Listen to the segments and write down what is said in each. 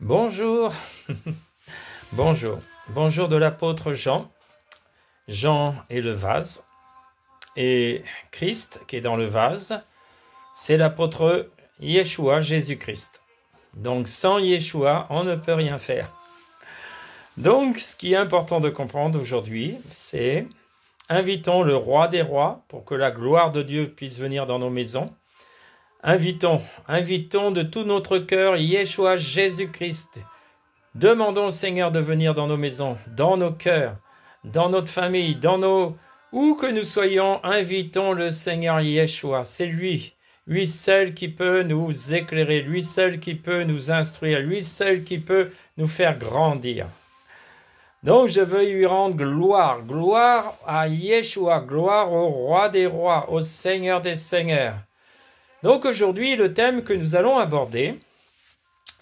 Bonjour, bonjour, bonjour de l'apôtre Jean. Jean est le vase et Christ qui est dans le vase, c'est l'apôtre Yeshua, Jésus-Christ. Donc sans Yeshua, on ne peut rien faire. Donc ce qui est important de comprendre aujourd'hui, c'est invitons le roi des rois pour que la gloire de Dieu puisse venir dans nos maisons. Invitons de tout notre cœur Yeshua Jésus-Christ. Demandons au Seigneur de venir dans nos maisons, dans nos cœurs, dans notre famille, où que nous soyons, invitons le Seigneur Yeshua. C'est lui seul qui peut nous éclairer, lui seul qui peut nous instruire, lui seul qui peut nous faire grandir. Donc je veux lui rendre gloire, gloire à Yeshua, gloire au roi des rois, au Seigneur des seigneurs. Donc aujourd'hui, le thème que nous allons aborder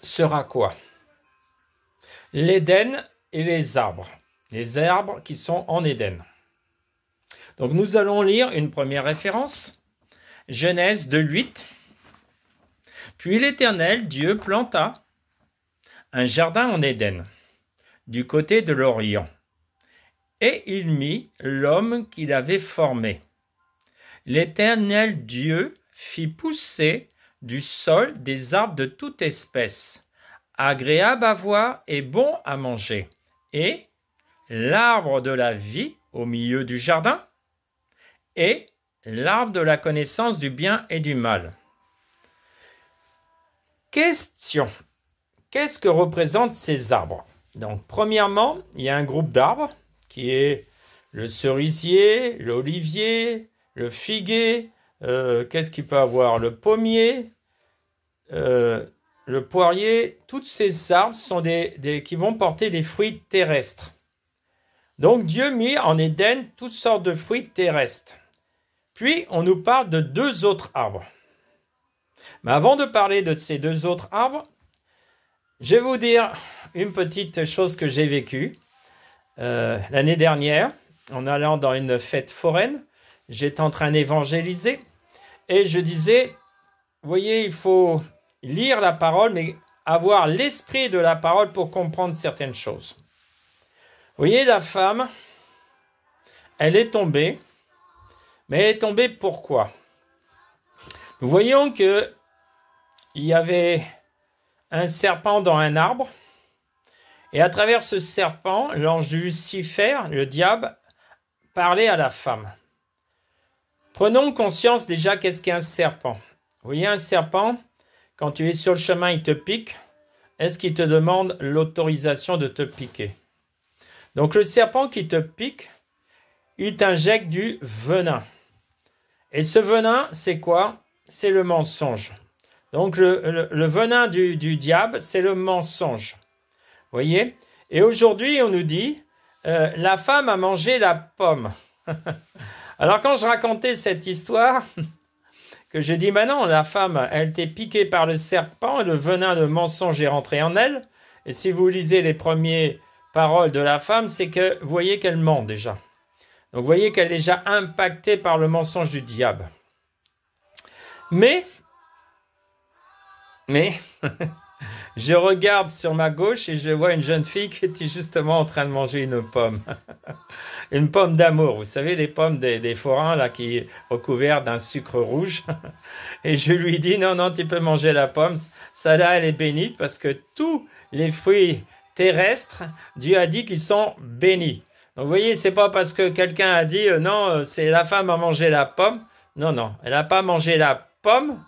sera quoi? L'Éden et les arbres qui sont en Éden. Donc nous allons lire une première référence, Genèse 2:8. Puis l'Éternel, Dieu, planta un jardin en Éden, du côté de l'Orient, et il mit l'homme qu'il avait formé. L'Éternel Dieu fit pousser du sol des arbres de toute espèce, agréables à voir et bons à manger, et l'arbre de la vie au milieu du jardin, et l'arbre de la connaissance du bien et du mal. Question. Qu'est-ce que représentent ces arbres? Donc, premièrement, il y a un groupe d'arbres qui est le cerisier, l'olivier, le figuier, qu'est-ce qu'il peut avoir? Le pommier, le poirier. Tous ces arbres sont qui vont porter des fruits terrestres. Donc Dieu mit en Éden toutes sortes de fruits terrestres. Puis on nous parle de deux autres arbres. Mais avant de parler de ces deux autres arbres, je vais vous dire une petite chose que j'ai vécue. L'année dernière, en allant dans une fête foraine, j'étais en train d'évangéliser et je disais, vous voyez, il faut lire la parole, mais avoir l'esprit de la parole pour comprendre certaines choses. Vous voyez, la femme, elle est tombée, mais elle est tombée pourquoi? Nous voyons qu'il y avait un serpent dans un arbre, et à travers ce serpent, l'ange Lucifer, le diable, parlait à la femme. Prenons conscience déjà qu'est-ce qu'est un serpent. Vous voyez, un serpent, quand tu es sur le chemin, il te pique. Est-ce qu'il te demande l'autorisation de te piquer? Donc le serpent qui te pique, il t'injecte du venin. Et ce venin, c'est quoi? C'est le mensonge. Donc le venin du diable, c'est le mensonge. Vous voyez? Et aujourd'hui, on nous dit, la femme a mangé la pomme. Alors quand je racontais cette histoire, que je dis, non, la femme, elle était piquée par le serpent, et le venin de mensonge est rentré en elle. Et si vous lisez les premières paroles de la femme, c'est que vous voyez qu'elle ment déjà. Donc vous voyez qu'elle est déjà impactée par le mensonge du diable. Mais, je regarde sur ma gauche et je vois une jeune fille qui était justement en train de manger une pomme. Une pomme d'amour, vous savez, les pommes des forains là, qui est recouvertes d'un sucre rouge. Et je lui dis, non, tu peux manger la pomme. Ça là, elle est bénie parce que tous les fruits terrestres, Dieu a dit qu'ils sont bénis. Donc vous voyez, c'est pas parce que quelqu'un a dit, non, c'est la femme a mangé la pomme. Non, elle n'a pas mangé la pomme.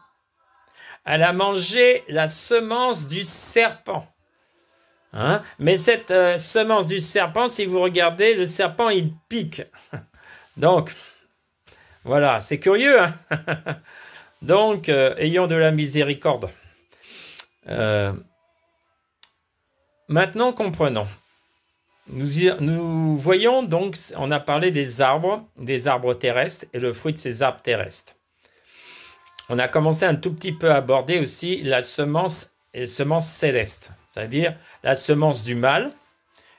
Elle a mangé la semence du serpent. Hein? Mais cette semence du serpent, si vous regardez, le serpent, il pique. Donc, voilà, c'est curieux. Hein? Donc, ayons de la miséricorde. Maintenant, comprenons. Nous voyons donc, on a parlé des arbres terrestres et le fruit de ces arbres terrestres. On a commencé un tout petit peu à aborder aussi la semence céleste, c'est-à-dire la semence du mal,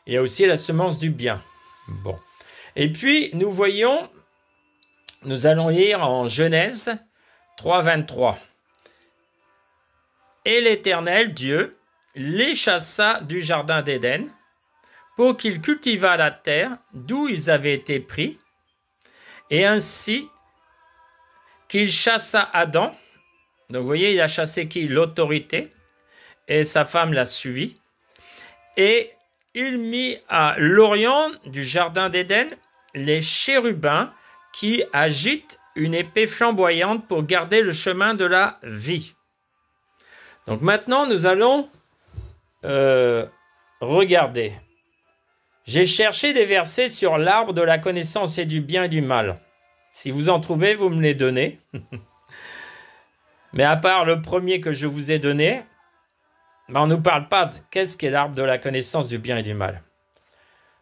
et aussi la semence du bien. Bon. Et puis, nous allons lire en Genèse 3:23. Et l'Éternel, Dieu, les chassa du jardin d'Éden pour qu'ils cultivâent la terre d'où ils avaient été pris, et ainsi qu'il chassa Adam. Donc vous voyez, il a chassé qui? L'autorité, et sa femme l'a suivi. Et il mit à l'orient du jardin d'Éden les chérubins qui agitent une épée flamboyante pour garder le chemin de la vie. Donc maintenant, nous allons regarder. J'ai cherché des versets sur l'arbre de la connaissance et du bien et du mal. Si vous en trouvez, vous me les donnez. Mais à part le premier que je vous ai donné, on ne nous parle pas de qu'est-ce qu'est l'arbre de la connaissance du bien et du mal.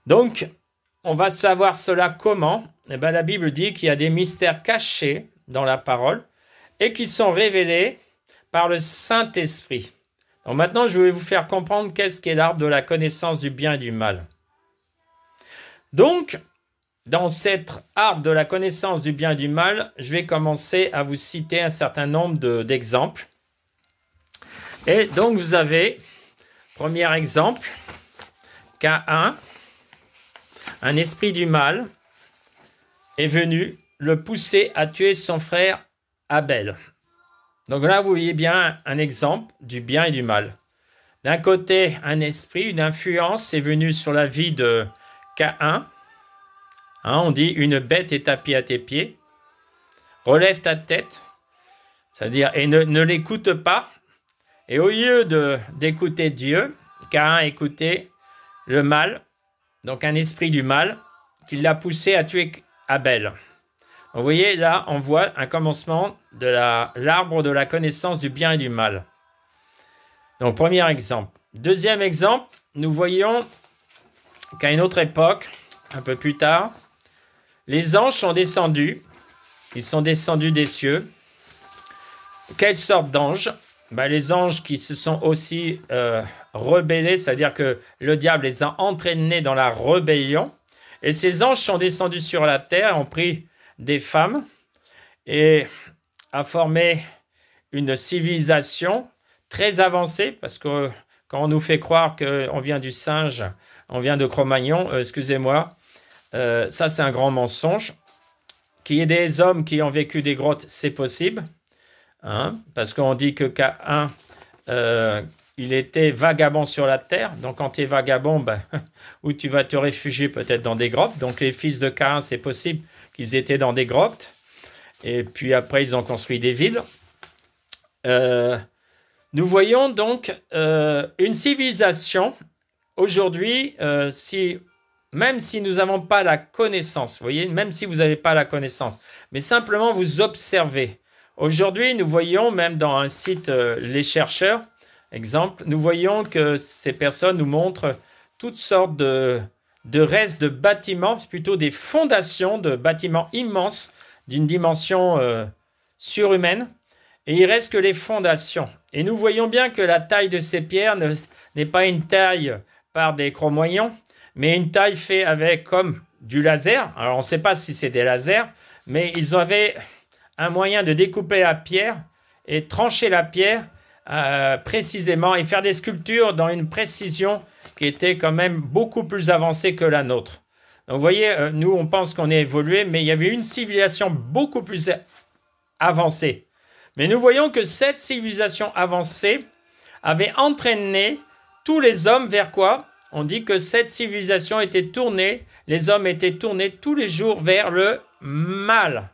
Donc, on va savoir cela comment? Eh bien, la Bible dit qu'il y a des mystères cachés dans la parole et qui sont révélés par le Saint-Esprit. Donc maintenant, je vais vous faire comprendre qu'est-ce qu'est l'arbre de la connaissance du bien et du mal. Donc, dans cet arbre de la connaissance du bien et du mal, je vais commencer à vous citer un certain nombre d'exemples. Et donc, vous avez, premier exemple, Caïn, un esprit du mal est venu le pousser à tuer son frère Abel. Donc là, vous voyez bien un exemple du bien et du mal. D'un côté, un esprit, une influence est venue sur la vie de Caïn. On dit une bête est tapie à tes pieds. Relève ta tête, c'est-à-dire et ne l'écoute pas. Et au lieu d'écouter Dieu, Caïn écoutait le mal, donc un esprit du mal, qui l'a poussé à tuer Abel. Vous voyez, là, on voit un commencement de l'arbre de la connaissance du bien et du mal. Donc, premier exemple. Deuxième exemple, nous voyons qu'à une autre époque, un peu plus tard, les anges sont descendus. Ils sont descendus des cieux. Quelle sorte d'anges? Les anges qui se sont aussi rebellés, c'est-à-dire que le diable les a entraînés dans la rébellion. Et ces anges sont descendus sur la terre, ont pris des femmes et a formé une civilisation très avancée, parce que quand on nous fait croire qu'on vient du singe, on vient de Cro-Magnon, excusez-moi, ça c'est un grand mensonge. Qu'il y ait des hommes qui ont vécu des grottes, c'est possible, parce qu'on dit que Caïn, il était vagabond sur la terre, donc quand tu es vagabond, où tu vas te réfugier peut-être dans des grottes. Donc les fils de Caïn, c'est possible qu'ils étaient dans des grottes, et puis après ils ont construit des villes. Nous voyons donc une civilisation aujourd'hui, même si nous n'avons pas la connaissance, vous voyez, même si vous n'avez pas la connaissance, mais simplement vous observez. Aujourd'hui, nous voyons, même dans un site Les Chercheurs, exemple, nous voyons que ces personnes nous montrent toutes sortes de restes de bâtiments, plutôt des fondations de bâtiments immenses d'une dimension surhumaine. Et il reste que les fondations. Et nous voyons bien que la taille de ces pierres n'est pas une taille par des Cro-Magnons, mais une taille faite avec comme du laser. Alors on ne sait pas si c'est des lasers, mais ils avaient un moyen de découper la pierre et trancher la pierre précisément et faire des sculptures dans une précision qui était quand même beaucoup plus avancée que la nôtre. Donc vous voyez, nous on pense qu'on est évolué, mais il y avait une civilisation beaucoup plus avancée. Mais nous voyons que cette civilisation avancée avait entraîné tous les hommes vers quoi? On dit que cette civilisation était tournée, les hommes étaient tournés tous les jours vers le mal.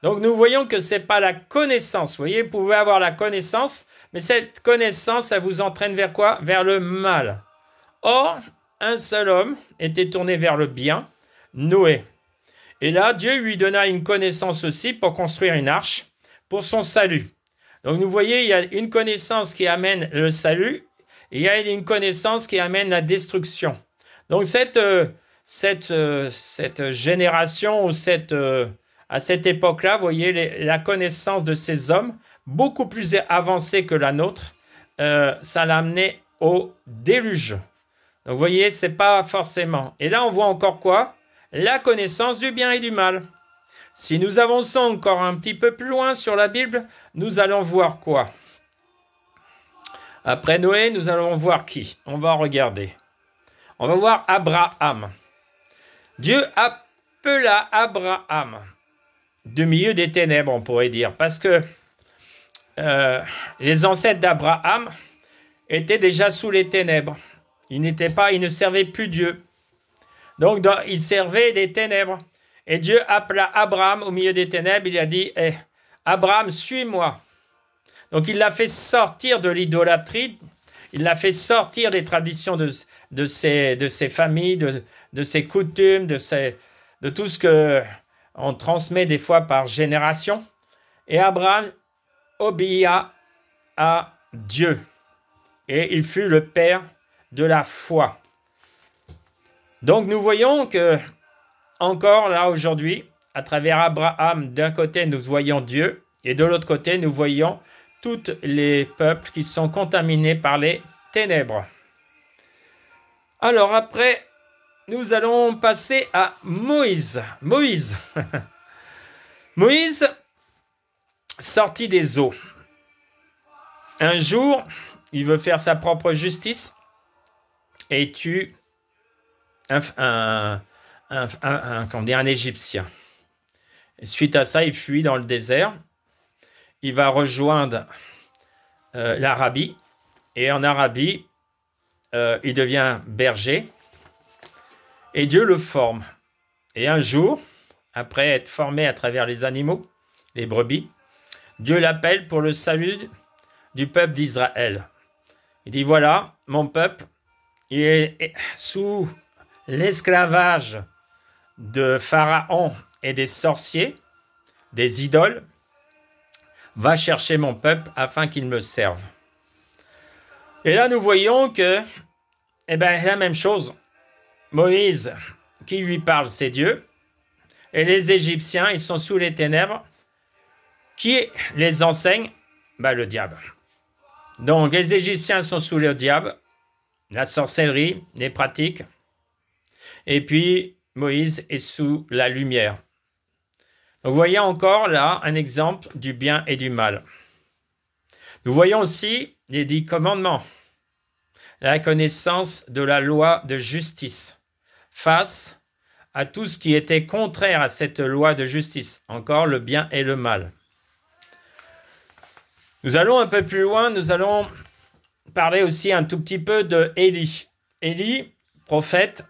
Donc nous voyons que ce n'est pas la connaissance. Vous voyez, vous pouvez avoir la connaissance, mais cette connaissance, ça vous entraîne vers quoi? Vers le mal. Or, un seul homme était tourné vers le bien, Noé. Et là, Dieu lui donna une connaissance aussi pour construire une arche pour son salut. Donc vous voyez, il y a une connaissance qui amène le salut, et il y a une connaissance qui amène la destruction. Donc cette génération, ou à cette époque-là, vous voyez, la connaissance de ces hommes, beaucoup plus avancée que la nôtre, ça l'a amené au déluge. Donc vous voyez, c'est pas forcément. Et là, on voit encore quoi? La connaissance du bien et du mal. Si nous avançons encore un petit peu plus loin sur la Bible, nous allons voir quoi? Après Noé, nous allons voir qui? On va regarder. On va voir Abraham. Dieu appela Abraham du milieu des ténèbres, on pourrait dire, parce que les ancêtres d'Abraham étaient déjà sous les ténèbres. Ils ne servaient plus Dieu. Donc, ils servaient des ténèbres. Et Dieu appela Abraham au milieu des ténèbres. Il a dit, Abraham, suis-moi. Donc, il l'a fait sortir de l'idolâtrie. Il l'a fait sortir des traditions de ses familles, de ses coutumes, de tout ce qu'on transmet des fois par génération. Et Abraham obéa à Dieu. Et il fut le père de la foi. Donc nous voyons que, encore là aujourd'hui, à travers Abraham, d'un côté nous voyons Dieu, et de l'autre côté nous voyons tous les peuples qui sont contaminés par les ténèbres. Alors après, nous allons passer à Moïse. Moïse, sorti des eaux. Un jour, il veut faire sa propre justice et tue un Égyptien. Et suite à ça, il fuit dans le désert. Il va rejoindre l'Arabie. Et en Arabie, il devient berger. Et Dieu le forme. Et un jour, après être formé à travers les animaux, les brebis, Dieu l'appelle pour le salut du peuple d'Israël. Il dit, voilà, mon peuple, il est sous l'esclavage de Pharaon et des sorciers, des idoles. Va chercher mon peuple afin qu'il me serve. Et là, nous voyons que, la même chose. Moïse, qui lui parle, c'est Dieu. Et les Égyptiens, ils sont sous les ténèbres. Qui les enseigne? Le diable. Donc, les Égyptiens sont sous le diable, la sorcellerie, les pratiques. Et puis, Moïse est sous la lumière. Donc, vous voyez encore là un exemple du bien et du mal. Nous voyons aussi les 10 commandements, la connaissance de la loi de justice face à tout ce qui était contraire à cette loi de justice, encore le bien et le mal. Nous allons un peu plus loin, nous allons parler aussi un tout petit peu de Élie. Élie, prophète,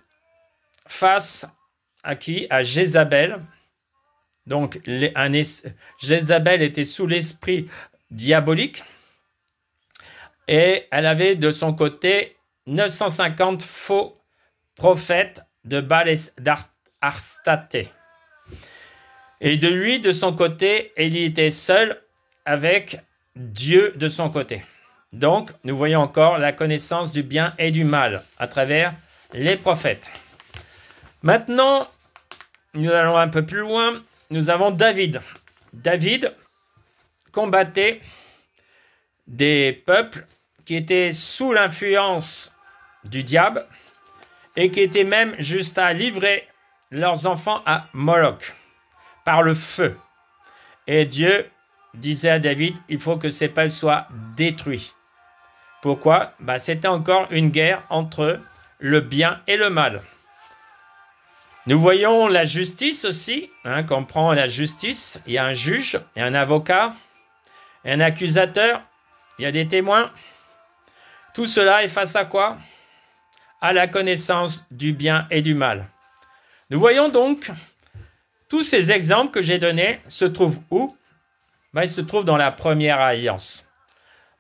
face à qui? À Jézabel. Donc, Jézabel était sous l'esprit diabolique et elle avait de son côté 950 faux prophètes de Baal d'Astaté. Et de son côté, Élie était seul avec Dieu de son côté. Donc, nous voyons encore la connaissance du bien et du mal à travers les prophètes. Maintenant, nous allons un peu plus loin. Nous avons David. David combattait des peuples qui étaient sous l'influence du diable et qui étaient même juste à livrer leurs enfants à Moloch par le feu. Et Dieu disait à David, il faut que ces peuples soient détruits. Pourquoi? C'était encore une guerre entre le bien et le mal. Nous voyons la justice aussi, quand on prend la justice, il y a un juge, il y a un avocat, un accusateur, il y a des témoins. Tout cela est face à quoi? À la connaissance du bien et du mal. Nous voyons donc, tous ces exemples que j'ai donnés se trouvent où? Ils se trouvent dans la première alliance.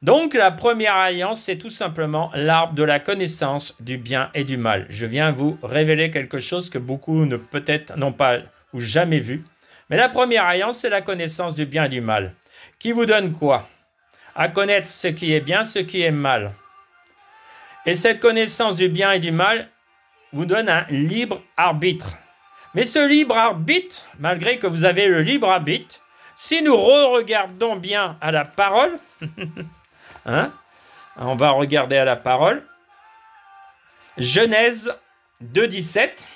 Donc la première alliance, c'est tout simplement l'arbre de la connaissance du bien et du mal. Je viens vous révéler quelque chose que beaucoup peut-être n'ont pas ou jamais vu. Mais la première alliance, c'est la connaissance du bien et du mal. Qui vous donne quoi? À connaître ce qui est bien, ce qui est mal. Et cette connaissance du bien et du mal vous donne un libre arbitre. Mais ce libre arbitre, malgré que vous avez le libre arbitre, si nous regardons bien à la parole, on va regarder à la parole. Genèse 2,17.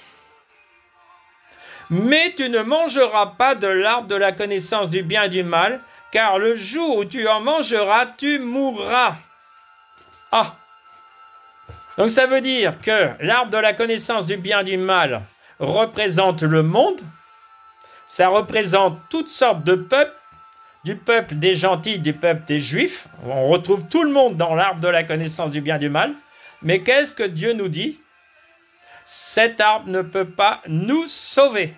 Mais tu ne mangeras pas de l'arbre de la connaissance du bien et du mal, car le jour où tu en mangeras, tu mourras. Ah! Donc ça veut dire que l'arbre de la connaissance du bien et du mal représente le monde, ça représente toutes sortes de peuples, du peuple des gentils, du peuple des juifs. On retrouve tout le monde dans l'arbre de la connaissance du bien et du mal. Mais qu'est-ce que Dieu nous dit? Cet arbre ne peut pas nous sauver.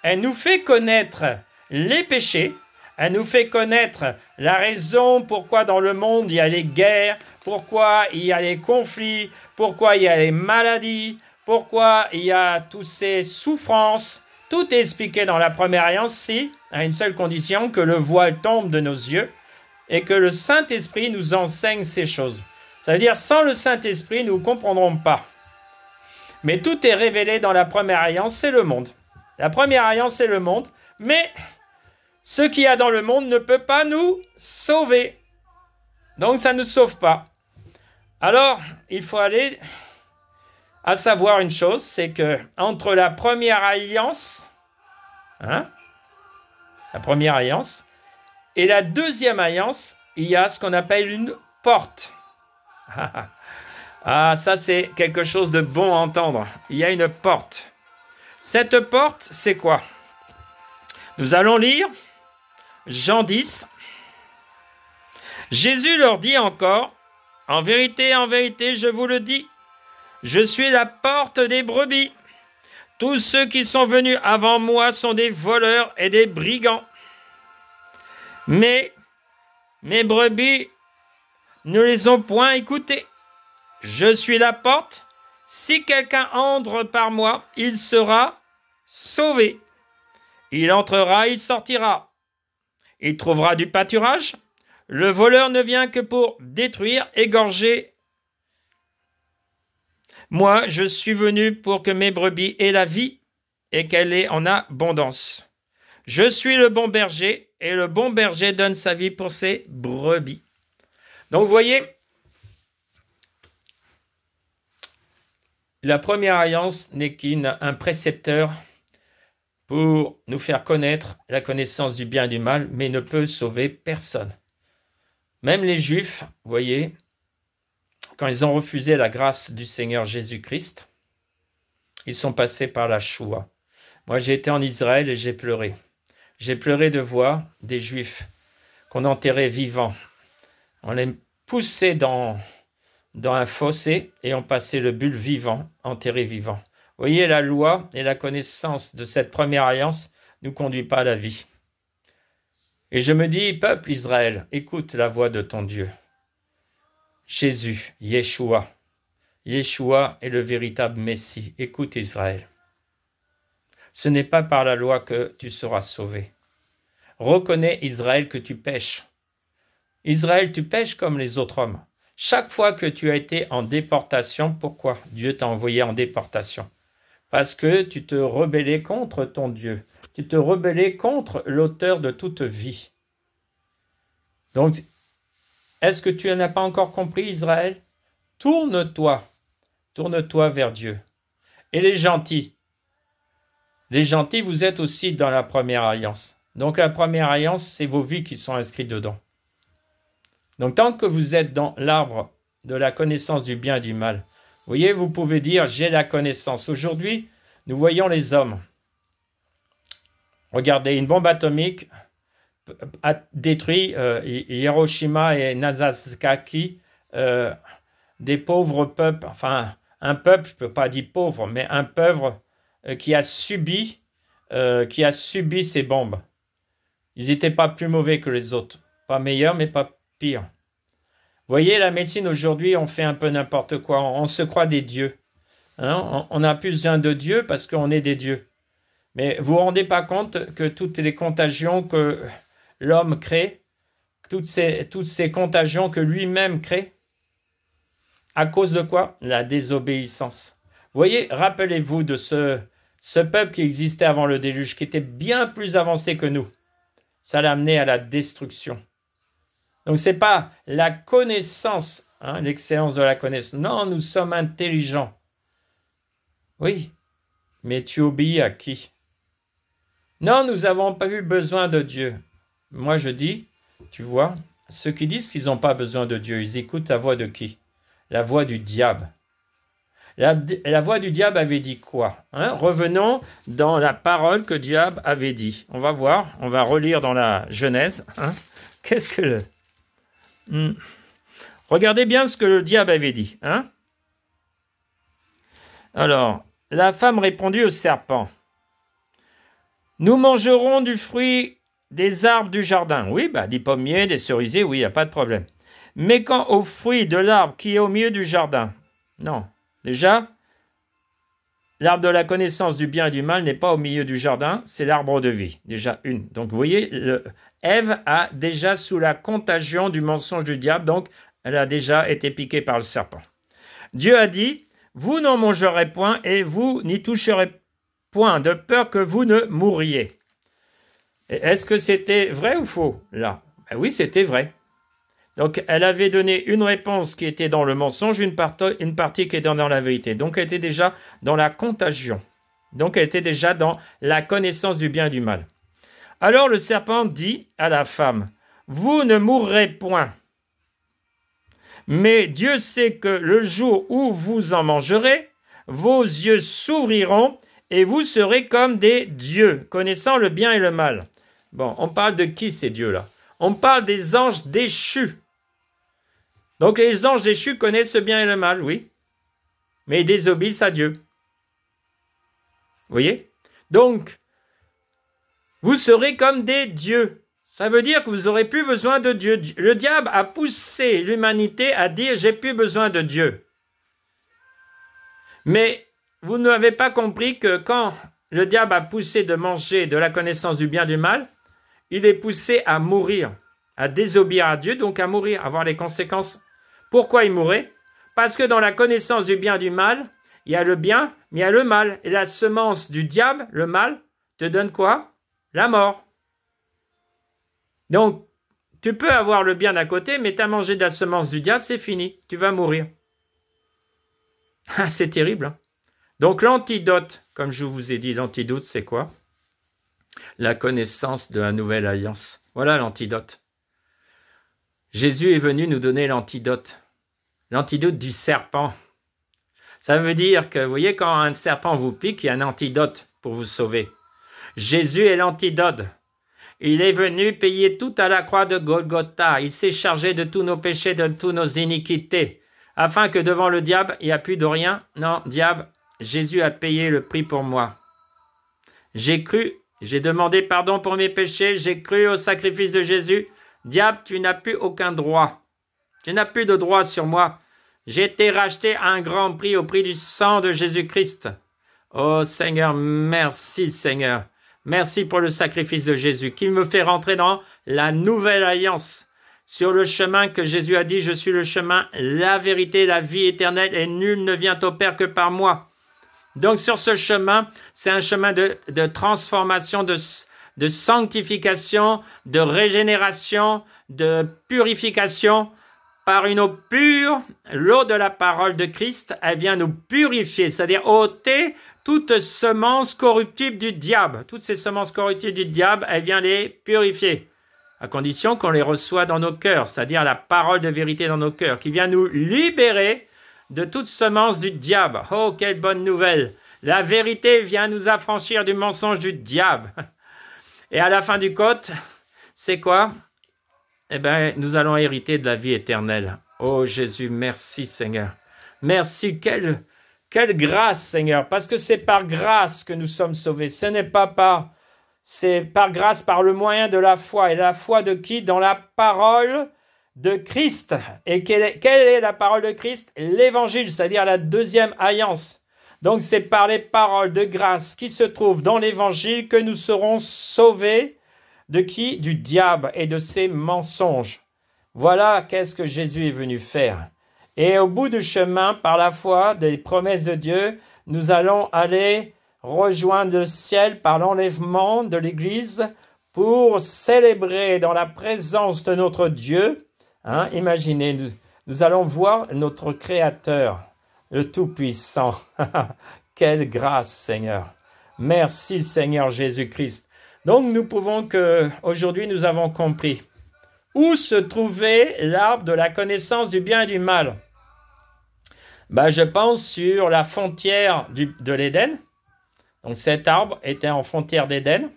Elle nous fait connaître les péchés, elle nous fait connaître la raison pourquoi dans le monde il y a les guerres, pourquoi il y a les conflits, pourquoi il y a les maladies, pourquoi il y a toutes ces souffrances. Tout est expliqué dans la première alliance, si, à une seule condition, que le voile tombe de nos yeux et que le Saint-Esprit nous enseigne ces choses. Ça veut dire, sans le Saint-Esprit, nous ne comprendrons pas. Mais tout est révélé dans la première alliance, c'est le monde. La première alliance, c'est le monde, mais ce qu'il y a dans le monde ne peut pas nous sauver. Donc, ça ne nous sauve pas. Alors, il faut aller à savoir une chose, c'est que entre la première alliance, la première alliance, et la deuxième alliance, il y a ce qu'on appelle une porte. Ah, ça c'est quelque chose de bon à entendre. Il y a une porte. Cette porte, c'est quoi? Nous allons lire Jean 10. Jésus leur dit encore, en vérité, je vous le dis, je suis la porte des brebis. Tous ceux qui sont venus avant moi sont des voleurs et des brigands. Mais mes brebis ne les ont point écoutés. Je suis la porte. Si quelqu'un entre par moi, il sera sauvé. Il entrera, il sortira. Il trouvera du pâturage. Le voleur ne vient que pour détruire, égorger. Moi, je suis venu pour que mes brebis aient la vie et qu'elle ait en abondance. Je suis le bon berger et le bon berger donne sa vie pour ses brebis. Donc, vous voyez, la première alliance n'est qu'un précepteur pour nous faire connaître la connaissance du bien et du mal, mais ne peut sauver personne. Même les Juifs, vous voyez, quand ils ont refusé la grâce du Seigneur Jésus-Christ, ils sont passés par la Shoua. Moi, j'ai été en Israël et j'ai pleuré. J'ai pleuré de voir des Juifs qu'on enterrait vivants. On les poussait dans un fossé et on passait le bulle vivant, enterré vivant. Vous voyez, la loi et la connaissance de cette première alliance ne nous conduit pas à la vie. Et je me dis, peuple Israël, écoute la voix de ton Dieu. Jésus, Yeshua. Yeshua est le véritable Messie. Écoute Israël. Ce n'est pas par la loi que tu seras sauvé. Reconnais Israël que tu pêches. Israël, tu pêches comme les autres hommes. Chaque fois que tu as été en déportation, pourquoi Dieu t'a envoyé en déportation? Parce que tu te rebellais contre ton Dieu. Tu te rebellais contre l'auteur de toute vie. Donc, est-ce que tu n'as pas encore compris, Israël? Tourne-toi vers Dieu. Et les gentils, vous êtes aussi dans la première alliance. Donc la première alliance, c'est vos vies qui sont inscrites dedans. Donc tant que vous êtes dans l'arbre de la connaissance du bien et du mal, vous voyez, vous pouvez dire, j'ai la connaissance. Aujourd'hui, nous voyons les hommes. Regardez, une bombe atomique a détruit Hiroshima et Nagasaki, des pauvres peuples, enfin un peuple, je ne peux pas dire pauvre, mais un peuple qui a subi ces bombes. Ils n'étaient pas plus mauvais que les autres, pas meilleurs, mais pas pires. Vous voyez, la médecine aujourd'hui, on fait un peu n'importe quoi, on se croit des dieux. Hein? On n'a plus besoin de Dieu parce qu'on est des dieux. Mais vous ne vous rendez pas compte que toutes les contagions que l'homme crée, toutes ces contagions que lui-même crée, à cause de quoi? La désobéissance. Vous voyez, rappelez-vous de ce peuple qui existait avant le déluge, qui était bien plus avancé que nous. Ça l'a amené à la destruction. Donc ce n'est pas la connaissance, l'excellence de la connaissance. Non, nous sommes intelligents. Oui, mais tu obéis à qui? Non, nous n'avons pas eu besoin de Dieu. Moi je dis, tu vois, ceux qui disent qu'ils n'ont pas besoin de Dieu, ils écoutent la voix de qui? la voix du diable. La voix du diable avait dit quoi, hein? Revenons dans la parole que diable avait dit. On va voir, on va relire dans la Genèse. Hein? Qu'est-ce que Regardez bien ce que le diable avait dit. Hein? Alors, la femme répondit au serpent. Nous mangerons du fruit des arbres du jardin. Oui, des pommiers, des cerisiers, oui, il n'y a pas de problème. Mais quant au fruit de l'arbre qui est au milieu du jardin, non. Déjà, l'arbre de la connaissance du bien et du mal n'est pas au milieu du jardin, c'est l'arbre de vie. Déjà une. Donc vous voyez, Ève a déjà sous la contagion du mensonge du diable, donc elle a déjà été piquée par le serpent. Dieu a dit, vous n'en mangerez point et vous n'y toucherez point, de peur que vous ne mouriez. Est-ce que c'était vrai ou faux, là? Oui, c'était vrai. Donc, elle avait donné une réponse qui était dans le mensonge, une partie qui était dans la vérité. Donc, elle était déjà dans la contagion. Donc, elle était déjà dans la connaissance du bien et du mal. Alors, le serpent dit à la femme, « Vous ne mourrez point. Mais Dieu sait que le jour où vous en mangerez, vos yeux s'ouvriront et vous serez comme des dieux, connaissant le bien et le mal. » Bon, on parle de qui ces dieux-là? On parle des anges déchus. Donc les anges déchus connaissent le bien et le mal, oui. Mais ils désobéissent à Dieu. Vous voyez? Donc, vous serez comme des dieux. Ça veut dire que vous n'aurez plus besoin de Dieu. Le diable a poussé l'humanité à dire « j'ai plus besoin de Dieu ». Mais vous n'avez pas compris que quand le diable a poussé de manger de la connaissance du bien et du mal, il est poussé à mourir, à désobéir à Dieu, donc à mourir, à avoir les conséquences. Pourquoi il mourait? Parce que dans la connaissance du bien et du mal, il y a le bien, mais il y a le mal. Et la semence du diable, le mal, te donne quoi? La mort. Donc, tu peux avoir le bien d'un côté, mais tu as mangé de la semence du diable, c'est fini, tu vas mourir. Ah, c'est terrible. Hein? Donc l'antidote, comme je vous ai dit, l'antidote, c'est quoi? La connaissance de la nouvelle alliance. Voilà l'antidote. Jésus est venu nous donner l'antidote. L'antidote du serpent. Ça veut dire que, vous voyez, quand un serpent vous pique, il y a un antidote pour vous sauver. Jésus est l'antidote. Il est venu payer tout à la croix de Golgotha. Il s'est chargé de tous nos péchés, de toutes nos iniquités, afin que devant le diable, il n'y a plus de rien. Non, diable, Jésus a payé le prix pour moi. J'ai cru, j'ai demandé pardon pour mes péchés, j'ai cru au sacrifice de Jésus. Diable, tu n'as plus aucun droit. Tu n'as plus de droit sur moi. J'ai été racheté à un grand prix, au prix du sang de Jésus-Christ. Oh Seigneur, merci Seigneur. Merci pour le sacrifice de Jésus qui me fait rentrer dans la nouvelle alliance. Sur le chemin que Jésus a dit, je suis le chemin, la vérité, la vie éternelle et nul ne vient au Père que par moi. Donc sur ce chemin, c'est un chemin de transformation, de sanctification, de régénération, de purification par une eau pure. L'eau de la parole de Christ, elle vient nous purifier, c'est-à-dire ôter toute semence corruptible du diable. Toutes ces semences corruptibles du diable, elle vient les purifier, à condition qu'on les reçoit dans nos cœurs, c'est-à-dire la parole de vérité dans nos cœurs, qui vient nous libérer de toute semence du diable. Oh, quelle bonne nouvelle! La vérité vient nous affranchir du mensonge du diable. Et à la fin du compte, c'est quoi? Eh bien, nous allons hériter de la vie éternelle. Oh Jésus, merci Seigneur. Merci, quelle grâce Seigneur, parce que c'est par grâce que nous sommes sauvés. Ce n'est pas c'est par grâce, par le moyen de la foi. Et la foi de qui? Dans la parole de Christ. Et quelle est la parole de Christ? L'évangile, c'est-à-dire la deuxième alliance. Donc c'est par les paroles de grâce qui se trouvent dans l'évangile que nous serons sauvés de qui? Du diable et de ses mensonges. Voilà qu'est-ce que Jésus est venu faire. Et au bout du chemin, par la foi des promesses de Dieu, nous allons aller rejoindre le ciel par l'enlèvement de l'Église pour célébrer dans la présence de notre Dieu. Hein, imaginez, nous allons voir notre Créateur, le Tout-Puissant. Quelle grâce, Seigneur. Merci, Seigneur Jésus-Christ. Donc, nous pouvons qu'aujourd'hui, nous avons compris où se trouvait l'arbre de la connaissance du bien et du mal. Je pense sur la frontière de l'Éden. Donc cet arbre était en frontière d'Éden.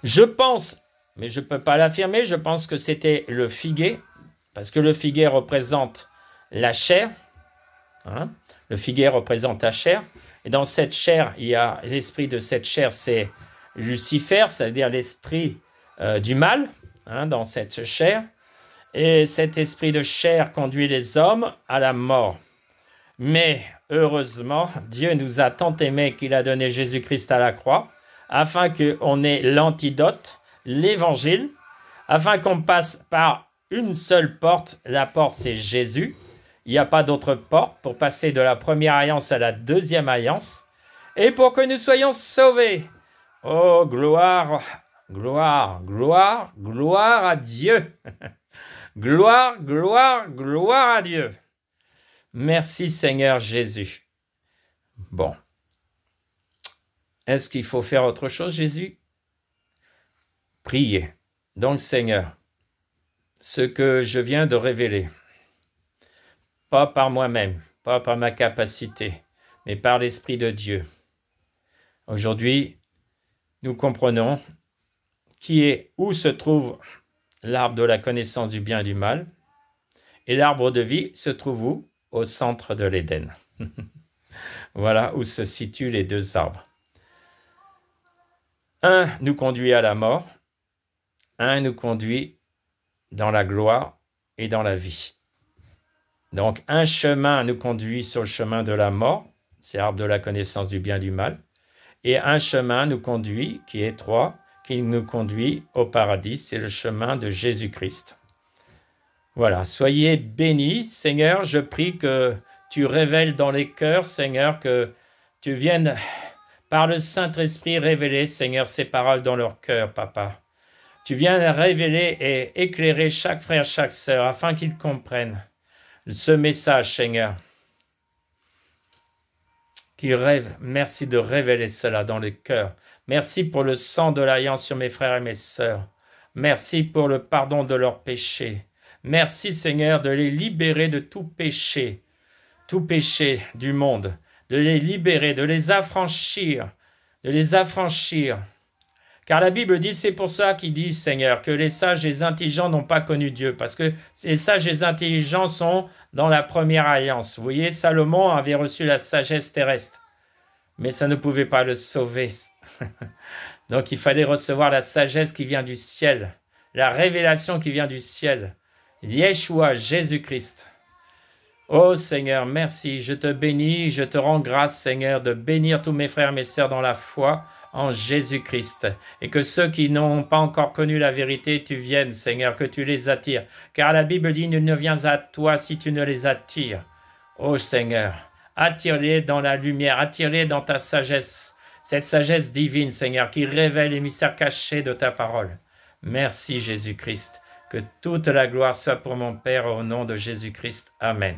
Je pense, mais je ne peux pas l'affirmer, je pense que c'était le figuier, parce que le figuier représente la chair. Hein? Le figuier représente la chair. Et dans cette chair, il y a l'esprit de cette chair, c'est Lucifer, c'est-à-dire l'esprit du mal, hein, dans cette chair. Et cet esprit de chair conduit les hommes à la mort. Mais heureusement, Dieu nous a tant aimés qu'il a donné Jésus-Christ à la croix, afin qu'on ait l'antidote, l'évangile, afin qu'on passe par une seule porte. La porte, c'est Jésus. Il n'y a pas d'autre porte pour passer de la première alliance à la deuxième alliance. Et pour que nous soyons sauvés. Oh, gloire, gloire, gloire, gloire à Dieu. Gloire, gloire, gloire à Dieu. Merci Seigneur Jésus. Bon. Est-ce qu'il faut faire autre chose, Jésus? Prier. Donc Seigneur, ce que je viens de révéler, pas par moi-même, pas par ma capacité, mais par l'Esprit de Dieu. Aujourd'hui, nous comprenons où se trouve l'arbre de la connaissance du bien et du mal, et l'arbre de vie se trouve où? Au centre de l'Éden. Voilà où se situent les deux arbres. Un nous conduit à la mort, un nous conduit dans la gloire et dans la vie. Donc un chemin nous conduit sur le chemin de la mort, c'est l'arbre de la connaissance du bien et du mal, et un chemin nous conduit, qui est étroit, qui nous conduit au paradis, c'est le chemin de Jésus-Christ. Voilà, soyez bénis, Seigneur, je prie que tu révèles dans les cœurs, Seigneur, que tu viennes par le Saint-Esprit révéler, Seigneur, ces paroles dans leur cœur, Papa. Tu viens révéler et éclairer chaque frère, chaque sœur, afin qu'ils comprennent ce message, Seigneur. Qu'ils rêvent, merci de révéler cela dans le cœur. Merci pour le sang de l'alliance sur mes frères et mes sœurs. Merci pour le pardon de leurs péchés. Merci, Seigneur, de les libérer de tout péché du monde, de les libérer, de les affranchir, Car la Bible dit, c'est pour ça qu'il dit, Seigneur, que les sages et les intelligents n'ont pas connu Dieu, parce que les sages et les intelligents sont dans la première alliance. Vous voyez, Salomon avait reçu la sagesse terrestre, mais ça ne pouvait pas le sauver. Donc il fallait recevoir la sagesse qui vient du ciel, la révélation qui vient du ciel. Yeshua, Jésus-Christ. Oh Seigneur, merci, je te bénis, je te rends grâce Seigneur de bénir tous mes frères et mes sœurs dans la foi en Jésus-Christ. Et que ceux qui n'ont pas encore connu la vérité, tu viennes Seigneur, que tu les attires. Car la Bible dit, nul ne vient à toi si tu ne les attires. Oh Seigneur, attire-les dans la lumière, attire-les dans ta sagesse, cette sagesse divine Seigneur, qui révèle les mystères cachés de ta parole. Merci Jésus-Christ. Que toute la gloire soit pour mon Père au nom de Jésus-Christ. Amen.